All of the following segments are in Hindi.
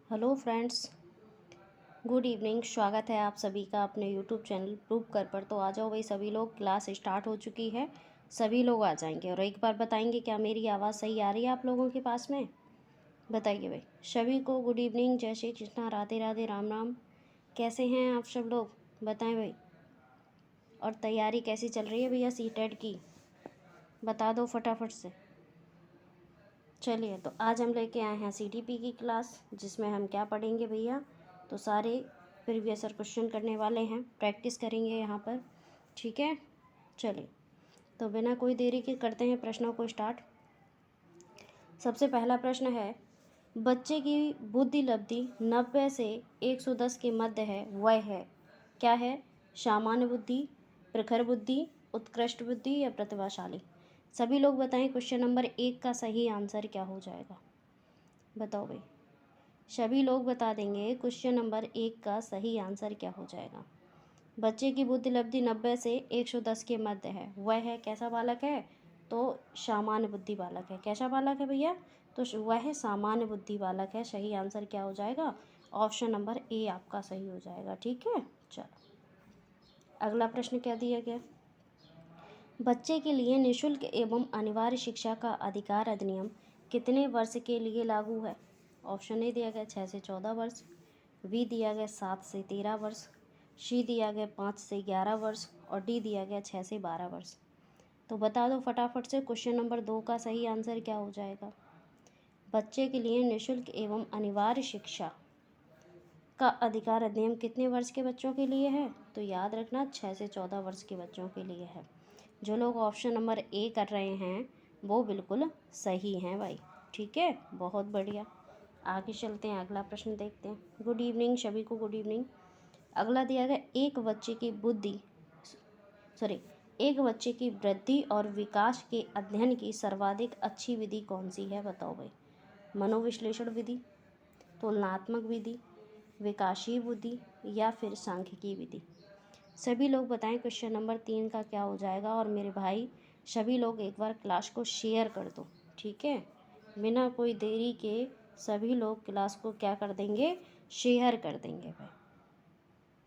Hello friends, good evening. स्वागत है आप सभी का अपने यूट्यूब चैनल प्रूव कर पर। तो आ जाओ भाई सभी लोग, क्लास स्टार्ट हो चुकी है। सभी लोग आ जाएंगे और एक बार बताएंगे क्या मेरी आवाज़ सही आ रही है आप लोगों के पास में। बताइए भाई सभी को गुड इवनिंग, जय श्री कृष्णा, राधे राधे, राम राम। कैसे हैं आप सब लोग, बताएं भाई। और तैयारी कैसी चल रही है भैया सीटेट की, बता दो फटाफट से। चलिए, तो आज हम लेके आए हैं सीटीपी की क्लास, जिसमें हम क्या पढ़ेंगे भैया। तो सारे प्रीवियस ईयर क्वेश्चन करने वाले हैं, प्रैक्टिस करेंगे यहाँ पर, ठीक है। चलिए, तो बिना कोई देरी के करते हैं प्रश्नों को स्टार्ट। सबसे पहला प्रश्न है, बच्चे की बुद्धि लब्धि 90 से 110 के मध्य है, वह है क्या है? सामान्य बुद्धि, प्रखर बुद्धि, उत्कृष्ट बुद्धि या प्रतिभाशाली। सभी लोग बताएं क्वेश्चन नंबर 1 का सही आंसर क्या हो जाएगा। बताओ भाई, सभी लोग बता देंगे क्वेश्चन नंबर 1 का सही आंसर क्या हो जाएगा। बच्चे की बुद्धि लब्धि 90 से 110 के मध्य है, वह है कैसा बालक है? तो सामान्य बुद्धि बालक है। कैसा बालक है भैया? तो वह सामान्य बुद्धि बालक है। सही आंसर क्या हो जाएगा? ऑप्शन नंबर ए आपका सही हो जाएगा, ठीक है। चलो, अगला प्रश्न क्या दिया गया। बच्चे के लिए निःशुल्क एवं अनिवार्य शिक्षा का अधिकार अधिनियम कितने वर्ष के लिए लागू है? ऑप्शन ए दिया गया 6 से 14 वर्ष, बी दिया गया 7 से 13 वर्ष, सी दिया गया 5 से 11 वर्ष और डी दिया गया 6 से 12 वर्ष। तो बता दो फटाफट से क्वेश्चन नंबर 2 का सही आंसर क्या हो जाएगा। बच्चे के लिए निःशुल्क एवं अनिवार्य शिक्षा का अधिकार अधिनियम कितने वर्ष के बच्चों के लिए है? तो याद रखना 6 से 14 वर्ष के बच्चों के लिए है। जो लोग ऑप्शन नंबर ए कर रहे हैं वो बिल्कुल सही हैं भाई, ठीक है, बहुत बढ़िया। आगे चलते हैं, अगला प्रश्न देखते हैं। गुड इवनिंग सभी को, गुड इवनिंग। अगला दिया गया, एक बच्चे की वृद्धि और विकास के अध्ययन की सर्वाधिक अच्छी विधि कौन सी है? बताओ भाई। मनोविश्लेषण विधि, तुलनात्मक विधि, विकासीय बुद्धि या फिर सांख्यिकी विधि। सभी लोग बताएं क्वेश्चन नंबर 3 का क्या हो जाएगा। और मेरे भाई सभी लोग एक बार क्लास को शेयर कर दो, ठीक है। बिना कोई देरी के सभी लोग क्लास को क्या कर देंगे? शेयर कर देंगे भाई,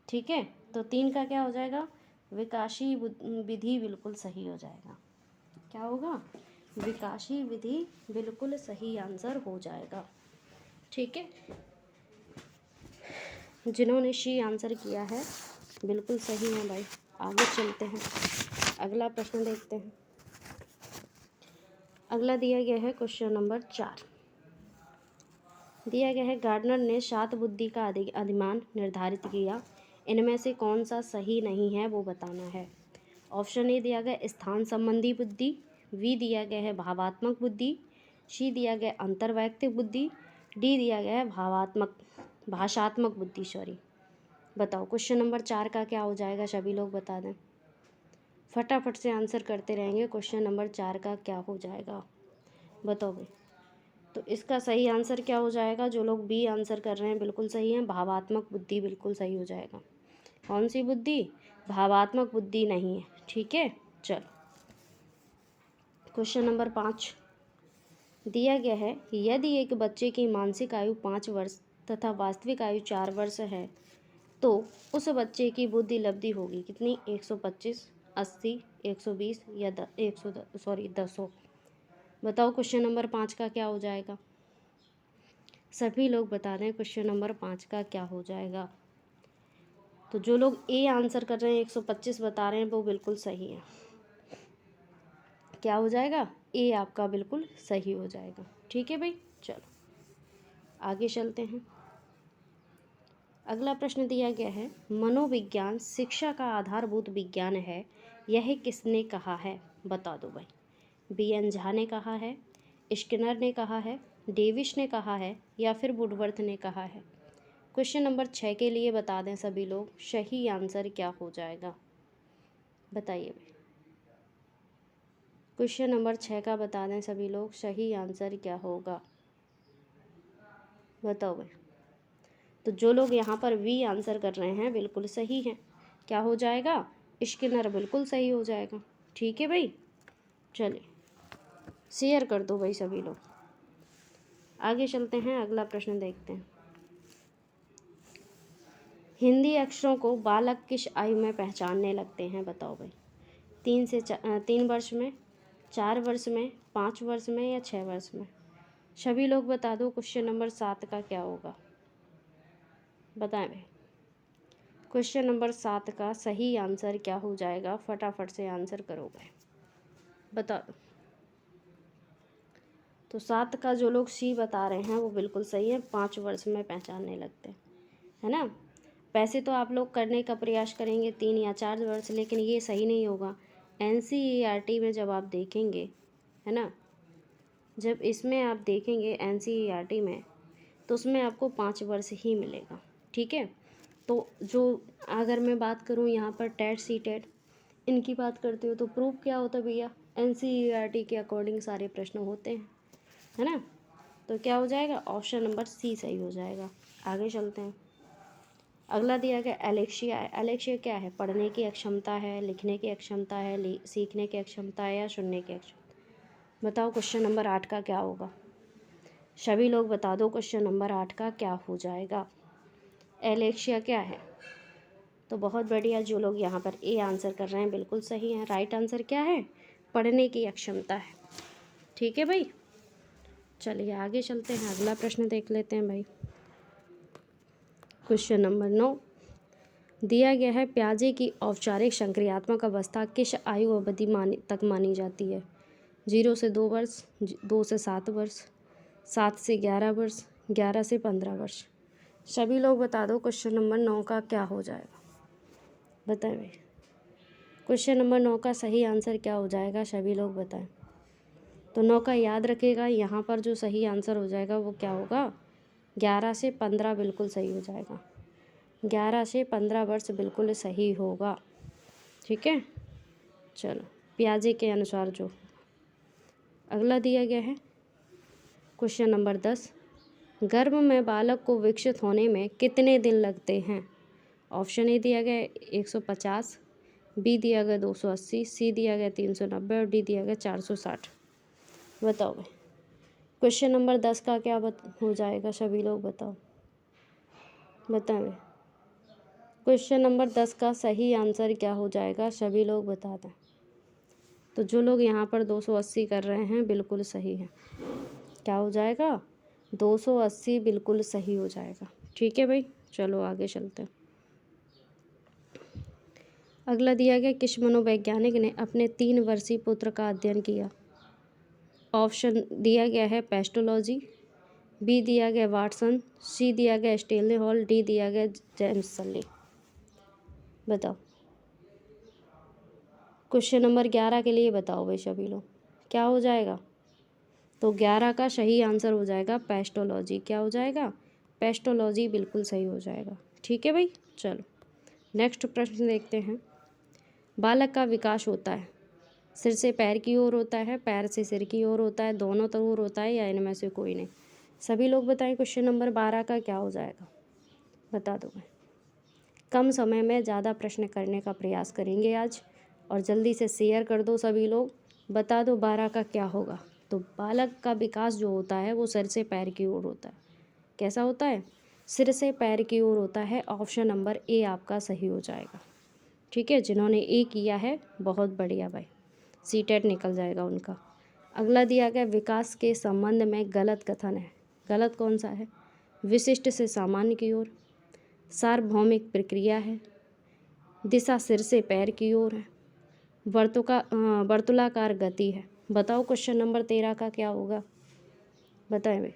ठीक है। तो 3 का क्या हो जाएगा? विकासीय विधि बिल्कुल सही हो जाएगा। क्या होगा? विकासीय विधि बिल्कुल सही आंसर हो जाएगा, ठीक है। जिन्होंने सी आंसर किया है बिल्कुल सही है भाई। आगे चलते हैं, अगला प्रश्न देखते हैं। अगला दिया गया है क्वेश्चन नंबर 4। दिया गया है, गार्डनर ने 7 बुद्धि का अधिमान निर्धारित किया, इनमें से कौन सा सही नहीं है वो बताना है। ऑप्शन ए दिया गया स्थान संबंधी बुद्धि, बी दिया गया है भावात्मक बुद्धि, सी दिया गया अंतर्वैयक्तिक बुद्धि, डी दिया गया है भाषात्मक बुद्धि। बताओ क्वेश्चन नंबर 4 का क्या हो जाएगा, सभी लोग बता दें। फटाफट से आंसर करते रहेंगे, क्वेश्चन नंबर 4 का क्या हो जाएगा, बताओ भाई। तो इसका सही आंसर क्या हो जाएगा? जो लोग बी आंसर कर रहे हैं बिल्कुल सही है, भावात्मक बुद्धि बिल्कुल सही हो जाएगा। कौन सी बुद्धि? भावात्मक बुद्धि नहीं है, ठीक है। चलो, क्वेश्चन नंबर 5 दिया गया है, यदि एक बच्चे की मानसिक आयु 5 वर्ष तथा वास्तविक आयु 4 वर्ष है तो उस बच्चे की बुद्धि लब्धि होगी कितनी? 125, 80, 120 या 200। बताओ क्वेश्चन नंबर 5 का क्या हो जाएगा। सभी लोग बता दें क्वेश्चन नंबर 5 का क्या हो जाएगा। तो जो लोग ए आंसर कर रहे हैं 125 बता रहे हैं वो बिल्कुल सही है। क्या हो जाएगा? ए आपका बिल्कुल सही हो जाएगा, ठीक है भाई। चलो आगे चलते हैं। अगला प्रश्न दिया गया है, मनोविज्ञान शिक्षा का आधारभूत विज्ञान है, यह किसने कहा है? बता दो भाई। बी.एन. झा ने कहा है, स्किनर ने कहा है, डेविस ने कहा है या फिर वुडवर्थ ने कहा है। क्वेश्चन नंबर 6 के लिए बता दें सभी लोग, सही आंसर क्या हो जाएगा, बताइए भाई। क्वेश्चन नंबर 6 का बता दें सभी लोग, सही आंसर क्या होगा, बताओ भाई। तो जो लोग यहाँ पर वी आंसर कर रहे हैं बिल्कुल सही हैं। क्या हो जाएगा? स्किनर बिल्कुल सही हो जाएगा, ठीक है भाई। चलिए शेयर कर दो भाई सभी लोग। आगे चलते हैं, अगला प्रश्न देखते हैं। हिंदी अक्षरों को बालक किस आयु में पहचानने लगते हैं, बताओ भाई। 3 वर्ष में, 4 वर्ष में, 5 वर्ष में या 6 वर्ष में। सभी लोग बता दो क्वेश्चन नंबर 7 का क्या होगा, बताएं भाई। क्वेश्चन नंबर 7 का सही आंसर क्या हो जाएगा, फटाफट से आंसर करोगे, बता दो। तो 7 का जो लोग सी बता रहे हैं वो बिल्कुल सही है, 5 वर्ष में पहचानने लगते हैं, है ना। वैसे तो आप लोग करने का प्रयास करेंगे 3 या 4 वर्ष, लेकिन ये सही नहीं होगा। NCERT में जब आप देखेंगे, है ना, जब इसमें आप देखेंगे NCERT में, तो उसमें आपको 5 वर्ष ही मिलेगा, ठीक है। तो जो अगर मैं बात करूँ यहाँ पर टेट सी टेट इनकी बात करती हूँ, तो प्रूफ क्या होता है भैया, NCERT के अकॉर्डिंग सारे प्रश्न होते हैं, है ना। तो क्या हो जाएगा, ऑप्शन नंबर सी सही हो जाएगा। आगे चलते हैं। अगला दिया गया एलेक्शिया है। एलेक्शिया क्या है, पढ़ने की अक्षमता है, लिखने की अक्षमता है, सीखने की अक्षमता है या सुनने की अक्षमता। बताओ क्वेश्चन नंबर 8 का क्या होगा, सभी लोग बता दो क्वेश्चन नंबर 8 का क्या हो जाएगा। एलेक्शिया क्या है, तो बहुत बढ़िया, जो लोग यहाँ पर ए आंसर कर रहे हैं बिल्कुल सही है। राइट आंसर क्या है, पढ़ने की अक्षमता है, ठीक है भाई। चलिए आगे चलते हैं, अगला प्रश्न देख लेते हैं भाई। क्वेश्चन नंबर 9 दिया गया है, प्याजे की औपचारिक संक्रियात्मक अवस्था किस आयु अवधि तक मानी जाती है। 0 से 2 वर्ष, 2 से 7 वर्ष, 7 से 11 वर्ष, 11 से 15 वर्ष। सभी लोग बता दो क्वेश्चन नंबर 9 का क्या हो जाएगा, बताएं भाई। क्वेश्चन नंबर 9 का सही आंसर क्या हो जाएगा, सभी लोग बताएं। तो 9 का याद रखेगा, यहाँ पर जो सही आंसर हो जाएगा वो क्या होगा, 11 से 15 बिल्कुल सही हो जाएगा। 11 से 15 वर्ष बिल्कुल सही होगा, ठीक है। चलो प्याजे के अनुसार जो अगला दिया गया है, क्वेश्चन नंबर 10 गर्भ में बालक को विकसित होने में कितने दिन लगते हैं। ऑप्शन ए दिया गया 150, बी दिया गया 280, सी दिया गया 390 और डी दिया गया 460। बताओ भाई क्वेश्चन नंबर 10 का क्या हो जाएगा, सभी लोग बताओ, बताएं भाई। क्वेश्चन नंबर 10 का सही आंसर क्या हो जाएगा, सभी लोग बता दें। तो जो लोग यहाँ पर 280 कर रहे हैं बिल्कुल सही है, क्या हो जाएगा, 280 बिल्कुल सही हो जाएगा, ठीक है भाई। चलो आगे चलते हैं। अगला दिया गया, किस मनोवैज्ञानिक ने अपने 3 वर्षीय पुत्र का अध्ययन किया। ऑप्शन दिया गया है पेस्टोलॉजी, बी दिया गया वाटसन, सी दिया गया स्टेनले हॉल, डी दिया गया जेम्स सल्ली। बताओ क्वेश्चन नंबर 11 के लिए बताओ भाई सभी लोग, क्या हो जाएगा। तो 11 का सही आंसर हो जाएगा पेस्टोलॉजी, क्या हो जाएगा, पेस्टोलॉजी बिल्कुल सही हो जाएगा, ठीक है भाई। चलो नेक्स्ट प्रश्न देखते हैं। बालक का विकास होता है, सिर से पैर की ओर होता है, पैर से सिर की ओर होता है, दोनों तरफ होता है या इनमें से कोई नहीं। सभी लोग बताएं क्वेश्चन नंबर 12 का क्या हो जाएगा, बता दो भाई। कम समय में ज़्यादा प्रश्न करने का प्रयास करेंगे आज, और जल्दी से शेयर कर दो सभी लोग, बता दो 12 का क्या होगा। तो बालक का विकास जो होता है वो सिर से पैर की ओर होता है। कैसा होता है, सिर से पैर की ओर होता है। ऑप्शन नंबर ए आपका सही हो जाएगा, ठीक है। जिन्होंने ए किया है बहुत बढ़िया भाई, सीटेट निकल जाएगा उनका। अगला दिया गया, विकास के संबंध में गलत कथन है। गलत कौन सा है, विशिष्ट से सामान्य की ओर, सार्वभौमिक प्रक्रिया है, दिशा सिर से पैर की ओर है, वर्तुलाकार गति है। बताओ क्वेश्चन नंबर 13 का क्या होगा, बताएं भाई।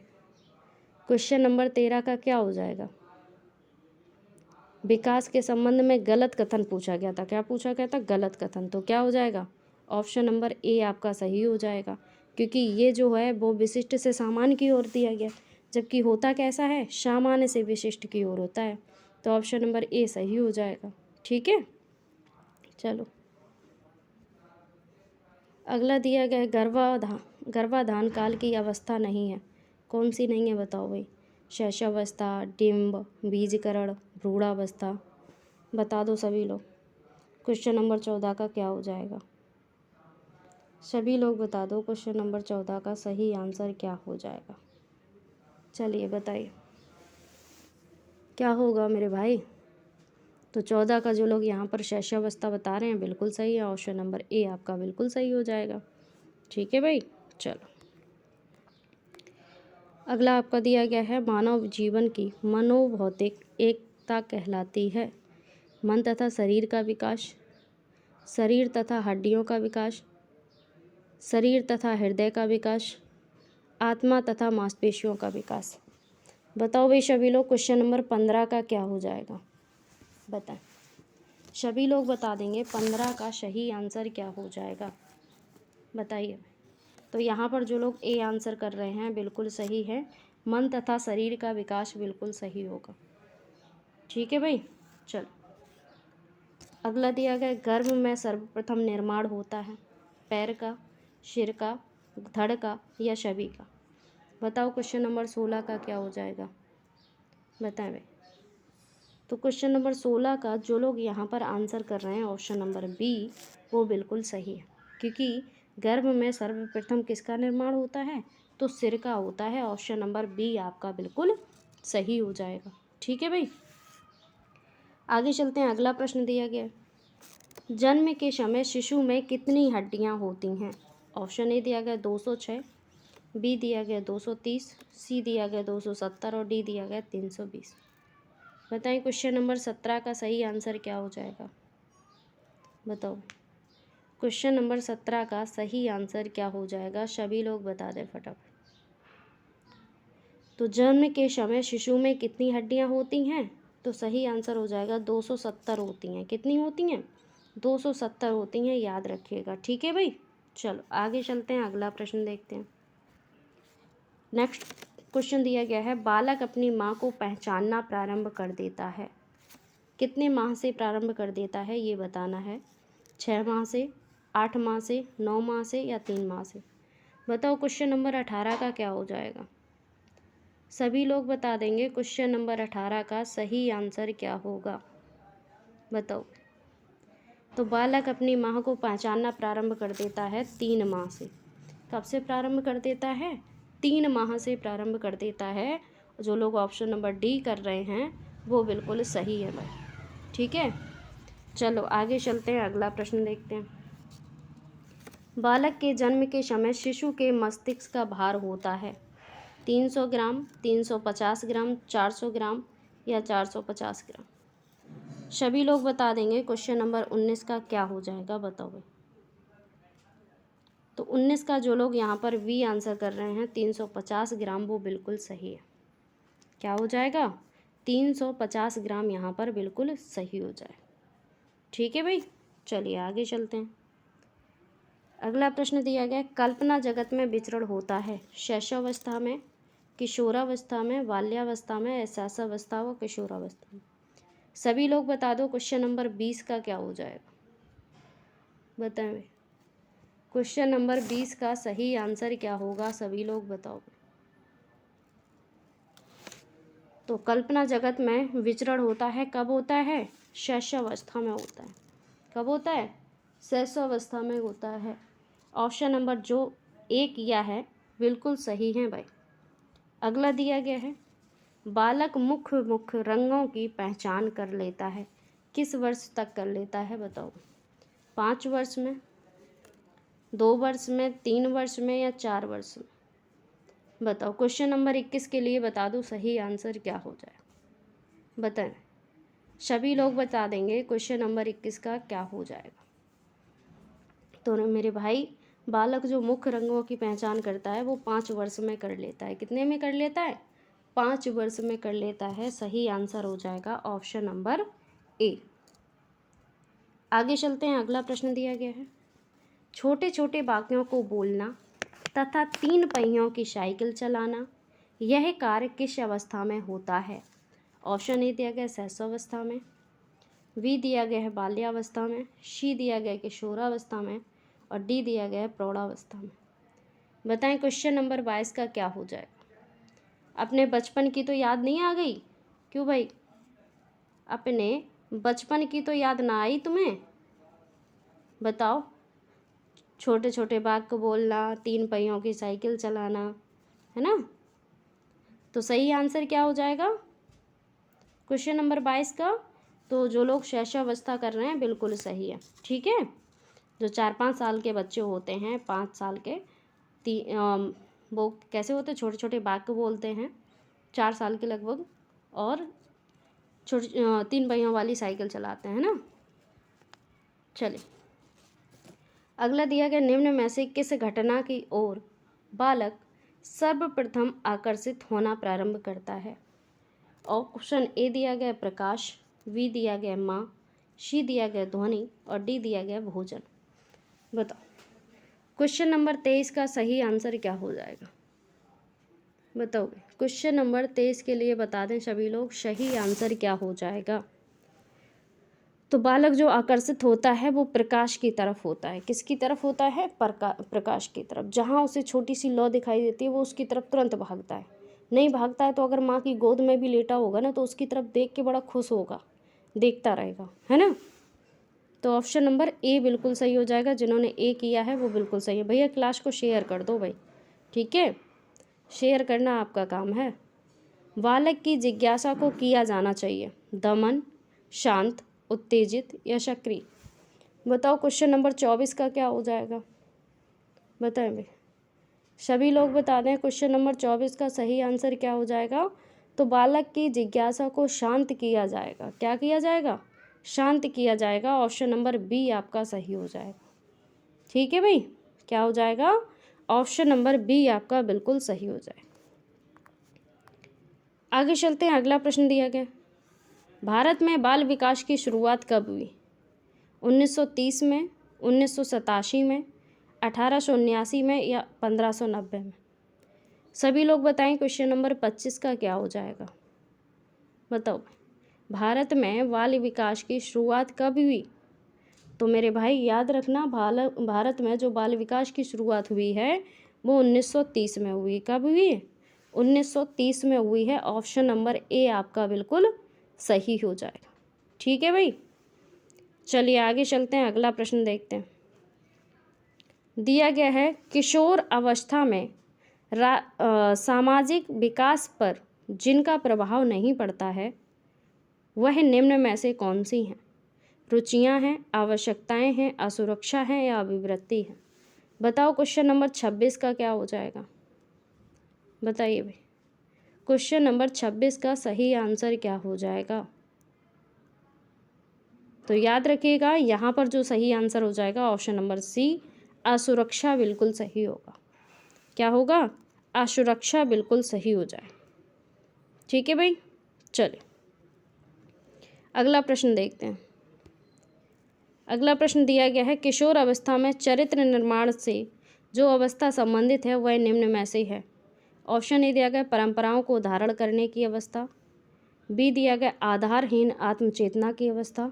क्वेश्चन नंबर 13 का क्या हो जाएगा, विकास के संबंध में गलत कथन पूछा गया था। क्या पूछा गया था, गलत कथन। तो क्या हो जाएगा, ऑप्शन नंबर ए आपका सही हो जाएगा, क्योंकि ये जो है वो विशिष्ट से सामान्य की ओर दिया गया, जबकि होता कैसा है, सामान्य से विशिष्ट की ओर होता है। तो ऑप्शन नंबर ए सही हो जाएगा, ठीक है। चलो अगला दिया गया है, गर्भाधान काल की अवस्था नहीं है। कौन सी नहीं है बताओ भाई, शैशवावस्था, डिम्ब, बीजकरण, भ्रूणावस्था। बता दो सभी लोग क्वेश्चन नंबर 14 का क्या हो जाएगा, सभी लोग बता दो क्वेश्चन नंबर 14 का सही आंसर क्या हो जाएगा। चलिए बताइए क्या होगा मेरे भाई, तो 14 का जो लोग यहाँ पर शैशवावस्था बता रहे हैं बिल्कुल सही है, ऑप्शन नंबर ए आपका बिल्कुल सही हो जाएगा। ठीक है भाई, चलो अगला आपका दिया गया है मानव जीवन की मनोभौतिक एकता कहलाती है मन तथा शरीर का विकास, शरीर तथा हड्डियों का विकास, शरीर तथा हृदय का विकास, आत्मा तथा मांसपेशियों का विकास। बताओ भाई सभी लोग, क्वेश्चन नंबर 15 का क्या हो जाएगा, बताएं। सभी लोग बता देंगे 15 का सही आंसर क्या हो जाएगा, बताइए। तो यहाँ पर जो लोग ए आंसर कर रहे हैं बिल्कुल सही है, मन तथा शरीर का विकास बिल्कुल सही होगा। ठीक है भाई, चलो अगला दिया गया गर्भ में सर्वप्रथम निर्माण होता है पैर का, सिर का, धड़ का या सभी का। बताओ क्वेश्चन नंबर 16 का क्या हो जाएगा, बताएं भाई। तो क्वेश्चन नंबर 16 का जो लोग यहाँ पर आंसर कर रहे हैं ऑप्शन नंबर बी वो बिल्कुल सही है, क्योंकि गर्भ में सर्वप्रथम किसका निर्माण होता है, तो सिर का होता है। ऑप्शन नंबर बी आपका बिल्कुल सही हो जाएगा। ठीक है भाई, आगे चलते हैं। अगला प्रश्न दिया गया, जन्म के समय शिशु में कितनी हड्डियां होती हैं। ऑप्शन ए दिया गया 206, बी दिया गया 230, सी दिया गया 270 और डी दिया गया 320। बताएं क्वेश्चन नंबर 17 का सही आंसर क्या हो जाएगा, बताओ। क्वेश्चन नंबर 17 का सही आंसर क्या हो जाएगा, सभी लोग बता दें फटाफट। तो जन्म के समय शिशु में कितनी हड्डियां होती हैं, तो सही आंसर हो जाएगा 270 होती हैं। कितनी होती हैं, 270 होती हैं, याद रखिएगा। ठीक है भाई, चलो आगे चलते हैं, अगला प्रश्न देखते हैं। नेक्स्ट क्वेश्चन दिया गया है, बालक अपनी माँ को पहचानना प्रारंभ कर देता है। कितने माह से प्रारंभ कर देता है ये बताना है, 6 माह से, 8 माह से, 9 माह से या 3 माह से। बताओ क्वेश्चन नंबर 18 का क्या हो जाएगा, सभी लोग बता देंगे क्वेश्चन नंबर 18 का सही आंसर क्या होगा, बताओ। तो बालक अपनी माँ को पहचानना प्रारंभ कर देता है 3 माह से। कब से प्रारंभ कर देता है, 3 माह से प्रारंभ कर देता है। जो लोग ऑप्शन नंबर डी कर रहे हैं वो बिल्कुल सही है भाई। ठीक है, चलो आगे चलते हैं, अगला प्रश्न देखते हैं। बालक के जन्म के समय शिशु के मस्तिष्क का भार होता है 300 ग्राम, 350 ग्राम, 400 ग्राम या 450 ग्राम। सभी लोग बता देंगे क्वेश्चन नंबर 19 का क्या हो जाएगा, बताओ भाई। तो 19 का जो लोग यहाँ पर वी आंसर कर रहे हैं 350 ग्राम वो बिल्कुल सही है। क्या हो जाएगा, 350 ग्राम यहाँ पर बिल्कुल सही हो जाए। ठीक है भाई, चलिए आगे चलते हैं। अगला प्रश्न दिया गया, कल्पना जगत में विचरण होता है शैशवावस्था में, किशोरावस्था में, बाल्यावस्था में, ऐशावस्था व किशोरावस्था में। सभी लोग बता दो क्वेश्चन नंबर 20 का क्या हो जाएगा, बताएं भाई। क्वेश्चन नंबर 20 का सही आंसर क्या होगा, सभी लोग बताओ। तो कल्पना जगत में विचरण होता है, कब होता है, शैशवावस्था में होता है। कब होता है, शैशवावस्था में होता है। ऑप्शन नंबर जो ए किया है बिल्कुल सही है भाई। अगला दिया गया है, बालक मुख्य मुख्य रंगों की पहचान कर लेता है, किस वर्ष तक कर लेता है, बताओ। 5 वर्ष में, 2 वर्ष में, 3 वर्ष में या 4 वर्ष में। बताओ क्वेश्चन नंबर 21 के लिए बता दो सही आंसर क्या हो जाए, बताएं। सभी लोग बता देंगे क्वेश्चन नंबर 21 का क्या हो जाएगा। तो मेरे भाई, बालक जो मुख्य रंगों की पहचान करता है वो 5 वर्ष में कर लेता है। कितने में कर लेता है, 5 वर्ष में कर लेता है। सही आंसर हो जाएगा ऑप्शन नंबर ए। आगे चलते हैं, अगला प्रश्न दिया गया है, छोटे छोटे वाक्यों को बोलना तथा 3 पहियों की साइकिल चलाना, यह कार्य किस अवस्था में होता है। ऑप्शन ए दिया गया शैशवावस्था में, बी दिया गया है बाल्यावस्था में, सी दिया गया है किशोरावस्था में और डी दिया गया है प्रौढ़ावस्था में। बताएं क्वेश्चन नंबर 22 का क्या हो जाएगा। अपने बचपन की तो याद नहीं आ गई, क्यों भाई, अपने बचपन की तो याद ना आई तुम्हें, बताओ। छोटे छोटे वाक्य बोलना, 3 पहियों की साइकिल चलाना, है ना। तो सही आंसर क्या हो जाएगा क्वेश्चन नंबर 22 का, तो जो लोग शैशवावस्था कर रहे हैं बिल्कुल सही है, ठीक है। जो 4-5 साल के बच्चे होते हैं, 5 साल के, वो कैसे होते हैं, छोटे छोटे बाग को बोलते हैं, 4 साल के लगभग, और छोटी 3 पहियों वाली साइकिल चलाते हैं ना। चलिए अगला दिया गया, निम्न में से किस घटना की ओर बालक सर्वप्रथम आकर्षित होना प्रारंभ करता है। ऑप्शन ए दिया गया प्रकाश, बी दिया गया माँ, सी दिया गया ध्वनि और डी दिया गया भोजन। बताओ क्वेश्चन नंबर 23 का सही आंसर क्या हो जाएगा, बताओगे। क्वेश्चन नंबर 23 के लिए बता दें सभी लोग, सही आंसर क्या हो जाएगा। तो बालक जो आकर्षित होता है वो प्रकाश की तरफ होता है। किसकी तरफ होता है, प्रकाश की तरफ। जहाँ उसे छोटी सी लौ दिखाई देती है वो उसकी तरफ तुरंत भागता है। नहीं भागता है तो अगर माँ की गोद में भी लेटा होगा ना तो उसकी तरफ देख के बड़ा खुश होगा, देखता रहेगा, है ना। तो ऑप्शन नंबर ए बिल्कुल सही हो जाएगा। जिन्होंने ए किया है वो बिल्कुल सही है। भैया क्लास को शेयर कर दो भाई, ठीक है, शेयर करना आपका काम है। बालक की जिज्ञासा को किया जाना चाहिए दमन, शांत, उत्तेजित या सक्रिय। बताओ क्वेश्चन नंबर 24 का क्या हो जाएगा, बताएं भाई, सभी लोग बता दें क्वेश्चन नंबर 24 का सही आंसर क्या हो जाएगा। तो बालक की जिज्ञासा को शांत किया जाएगा। क्या किया जाएगा, शांत किया जाएगा। ऑप्शन नंबर बी आपका सही हो जाएगा, ठीक है भाई। क्या हो जाएगा, ऑप्शन नंबर बी आपका बिल्कुल सही हो जाएगा। आगे चलते हैं, अगला प्रश्न दिया गया, भारत में बाल विकास की शुरुआत कब हुई। 1930 में, 1987 में, 1879 में या 1590 में। सभी लोग बताएं क्वेश्चन नंबर 25 का क्या हो जाएगा, बताओ। भारत में बाल विकास की शुरुआत कब हुई। तो मेरे भाई याद रखना, भारत में जो बाल विकास की शुरुआत हुई है वो 1930 में हुई। कब हुई, 1930 में हुई है। ऑप्शन नंबर ए आपका बिल्कुल सही हो जाएगा, ठीक है भाई। चलिए आगे चलते हैं, अगला प्रश्न देखते हैं। दिया गया है, किशोर अवस्था में सामाजिक विकास पर जिनका प्रभाव नहीं पड़ता है वह निम्न में से कौन सी हैं। रुचियां हैं, आवश्यकताएं हैं, असुरक्षा है या अभिवृत्ति है। बताओ क्वेश्चन नंबर 26 का क्या हो जाएगा, बताइए भाई। क्वेश्चन नंबर 26 का सही आंसर क्या हो जाएगा। तो याद रखिएगा यहाँ पर जो सही आंसर हो जाएगा ऑप्शन नंबर सी, असुरक्षा बिल्कुल सही होगा। क्या होगा, असुरक्षा बिल्कुल सही हो जाए, ठीक है भाई। चलिए अगला प्रश्न देखते हैं। अगला प्रश्न दिया गया है, किशोर अवस्था में चरित्र निर्माण से जो अवस्था संबंधित है वह निम्न में से है। ऑप्शन ए दिया गया परंपराओं को धारण करने की अवस्था, बी दिया गया आधारहीन आत्मचेतना की अवस्था,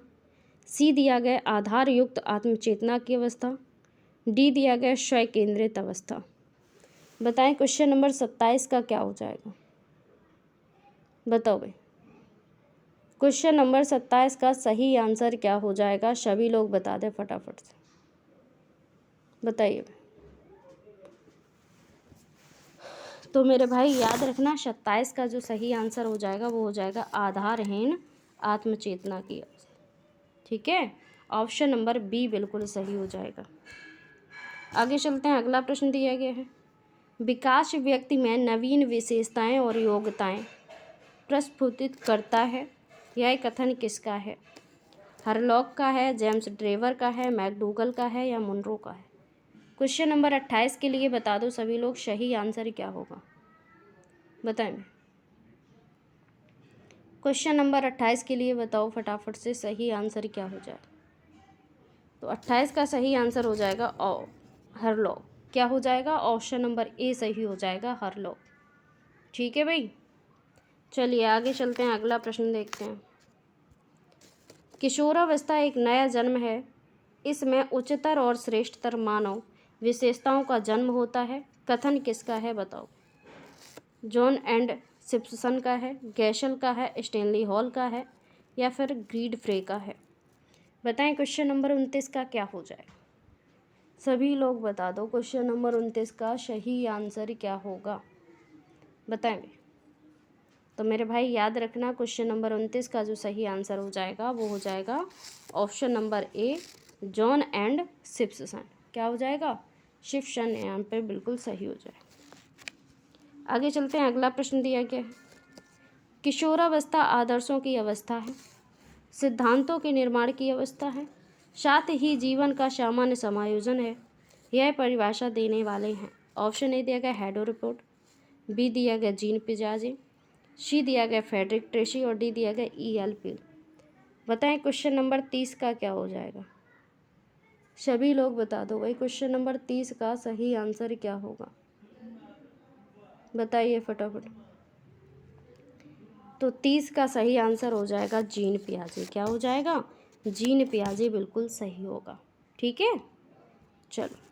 सी दिया गया आधार युक्त आत्मचेतना की अवस्था, डी दिया गया स्वयं केंद्रित अवस्था। बताएं क्वेश्चन नंबर 27 का क्या हो जाएगा, बताओ भाई। क्वेश्चन नंबर 27 का सही आंसर क्या हो जाएगा, सभी लोग बता दें फटाफट से, बताइए। तो मेरे भाई याद रखना 27 का जो सही आंसर हो जाएगा वो हो जाएगा आधारहीन आत्मचेतना की अवस्था, ठीक है। ऑप्शन नंबर बी बिल्कुल सही हो जाएगा। आगे चलते हैं, अगला प्रश्न दिया गया है, विकास व्यक्ति में नवीन विशेषताएं और योग्यताएं प्रस्फुटित करता है। यह कथन किसका है। हरलॉक का है, जेम्स ड्रेवर का है, मैकडूगल का है या मुनरो का है। क्वेश्चन नंबर 28 के लिए बता दो सभी लोग, सही आंसर क्या होगा, बताएं। क्वेश्चन नंबर 28 के लिए बताओ फटाफट से, सही आंसर क्या हो जाए। तो 28 का सही आंसर हो जाएगा हरलॉक। क्या हो जाएगा, ऑप्शन नंबर ए सही हो जाएगा, हरलॉक, ठीक है भाई। चलिए आगे चलते हैं, अगला प्रश्न देखते हैं। किशोरावस्था एक नया जन्म है, इसमें उच्चतर और श्रेष्ठतर मानव विशेषताओं का जन्म होता है। कथन किसका है, बताओ। जॉन एंड सिम्पसन का है, गैशल का है, स्टेनली हॉल का है या फिर ग्रीड फ्रे का है। बताएं क्वेश्चन नंबर 29 का क्या हो जाएगा, सभी लोग बता दो। क्वेश्चन नंबर 29 का सही आंसर क्या होगा, बताएं। तो मेरे भाई याद रखना, क्वेश्चन नंबर 29 का जो सही आंसर हो जाएगा वो हो जाएगा option number A, John and Simpson. क्या हो जाएगा? शिप्सन यहाँ पे बिल्कुल सही हो जाएगा। आगे चलते हैं, अगला प्रश्न दिया गया है, किशोरावस्था आदर्शों की अवस्था है, सिद्धांतों के निर्माण की अवस्था है, साथ ही जीवन का सामान्य समायोजन है। यह परिभाषा देने वाले हैं। ऑप्शन ए दिया गया हैडो रिपोर्ट, बी दिया गया जीन पिजाजे, सी दिया गया फेडरिक ट्रेसी और डी दिया गया E.L. पील। बताएं क्वेश्चन नंबर 30 का क्या हो जाएगा? सभी लोग बता दो भाई, क्वेश्चन नंबर 30 का सही आंसर क्या होगा? बताइए फटाफट। तो 30 का सही आंसर हो जाएगा जीन पियाजे। क्या हो जाएगा? जीन पियाजे बिल्कुल सही होगा। ठीक है, चलो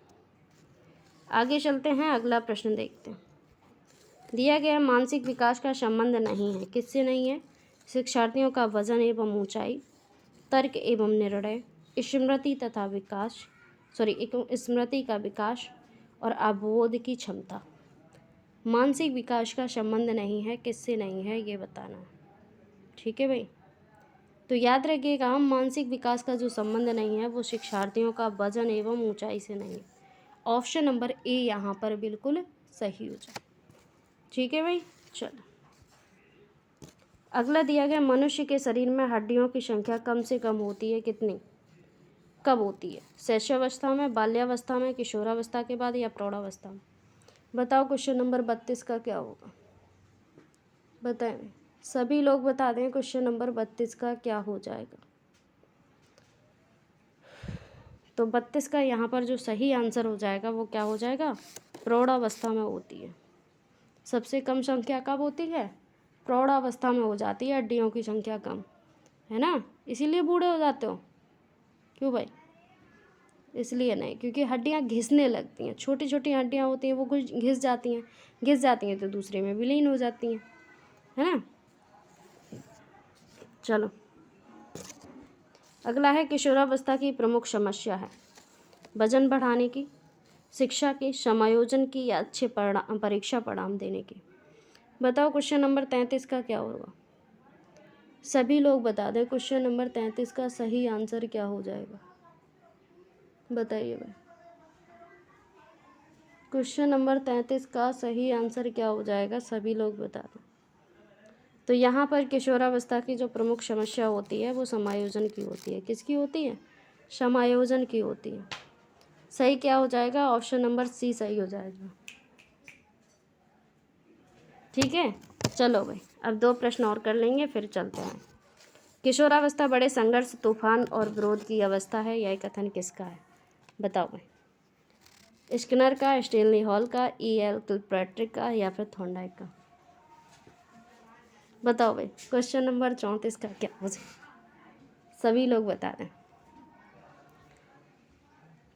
आगे चलते हैं, अगला प्रश्न देखते हैं। दिया गया मानसिक विकास का संबंध नहीं है। किससे नहीं है? शिक्षार्थियों का वजन एवं ऊंचाई, तर्क एवं निर्णय, स्मृति तथा विकास, स्मृति का विकास और अवबोध की क्षमता। मानसिक विकास का संबंध नहीं है, किससे नहीं है ये बताना है। ठीक है भाई, तो याद रखिएगा, मानसिक विकास का जो संबंध नहीं है वो शिक्षार्थियों का वजन एवं ऊंचाई से नहीं है। ऑप्शन नंबर ए यहाँ पर बिल्कुल सही हो जाए। ठीक है भाई, चलो अगला दिया गया, मनुष्य के शरीर में हड्डियों की संख्या कम से कम होती है कितनी? कब होती है? शैशवावस्था में, बाल्यावस्था में, किशोरावस्था के बाद या प्रौढ़ावस्था में? बताओ क्वेश्चन नंबर 32 का क्या होगा? बताएं, सभी लोग बता दें क्वेश्चन नंबर 32 का क्या हो जाएगा। तो 32 का यहाँ पर जो सही आंसर हो जाएगा वो क्या हो जाएगा? प्रौढ़ावस्था में होती है। सबसे कम संख्या कब होती है? प्रौढ़ावस्था में हो जाती है हड्डियों की संख्या कम, है ना, इसीलिए बूढ़े हो जाते हो। क्यों भाई? इसलिए नहीं, क्योंकि हड्डियाँ घिसने लगती हैं, छोटी छोटी हड्डियाँ होती हैं वो कुछ घिस जाती हैं तो दूसरे में विलीन हो जाती हैं, है ना। चलो अगला है, किशोरावस्था की प्रमुख समस्या है वजन बढ़ाने की, शिक्षा की, समायोजन की या अच्छे परीक्षा परिणाम देने की। बताओ क्वेश्चन नंबर 33 का क्या होगा? सभी लोग बता दें क्वेश्चन नंबर 33 का सही आंसर क्या हो जाएगा? बताइए भाई, क्वेश्चन नंबर 33 का सही आंसर क्या हो जाएगा? सभी लोग बता दें। तो यहाँ पर किशोरावस्था की जो प्रमुख समस्या होती है वो समायोजन की होती है। किसकी होती है? समायोजन की होती है। सही क्या हो जाएगा? ऑप्शन नंबर सी सही हो जाएगा। ठीक है, चलो भाई अब 2 प्रश्न और कर लेंगे फिर चलते हैं। किशोरावस्था बड़े संघर्ष, तूफान और विरोध की अवस्था है, यह कथन किसका है? बताओ भाई, स्किनर का, स्टेनली हॉल का, E.L. किलपैट्रिक का या फिर थॉर्नडाइक का? बताओ भाई, क्वेश्चन नंबर 34 का क्या हो जाए? सभी लोग बता दें।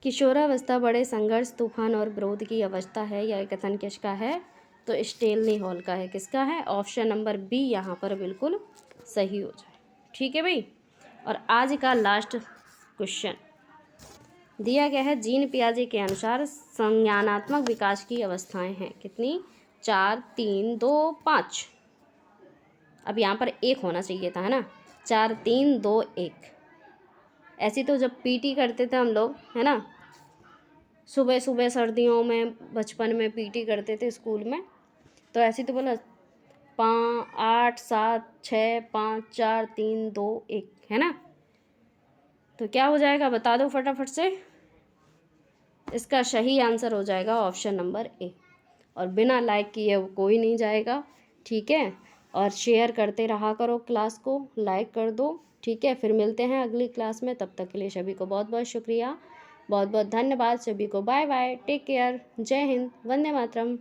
किशोरावस्था बड़े संघर्ष, तूफान और विरोध की अवस्था है, यह कथन किसका है? तो स्टेनली हॉल का है। किसका है? ऑप्शन नंबर बी यहाँ पर बिल्कुल सही हो जाए। ठीक है भाई, और आज का लास्ट क्वेश्चन दिया गया है, जीन पियाजे के अनुसार संज्ञानात्मक विकास की अवस्थाएं हैं कितनी? 4, 3, 2, 5। अब यहाँ पर 1 होना चाहिए था, है ना। 4, 3, 2, 1। ऐसी तो जब पीटी करते थे हम लोग, है ना, सुबह सुबह सर्दियों में बचपन में पीटी करते थे स्कूल में, तो ऐसी तो बोला 5, 8, 7, 6, 5, 4, 3, 2, 1, है ना। तो क्या हो जाएगा बता दो फटाफट से। इसका सही आंसर हो जाएगा ऑप्शन नंबर ए, और बिना लाइक किए कोई नहीं जाएगा। ठीक है, और शेयर करते रहा करो क्लास को, लाइक कर दो। ठीक है, फिर मिलते हैं अगली क्लास में, तब तक के लिए सभी को बहुत बहुत शुक्रिया, बहुत बहुत धन्यवाद सभी को। बाय बाय, टेक केयर, जय हिंद, वंदे मातरम।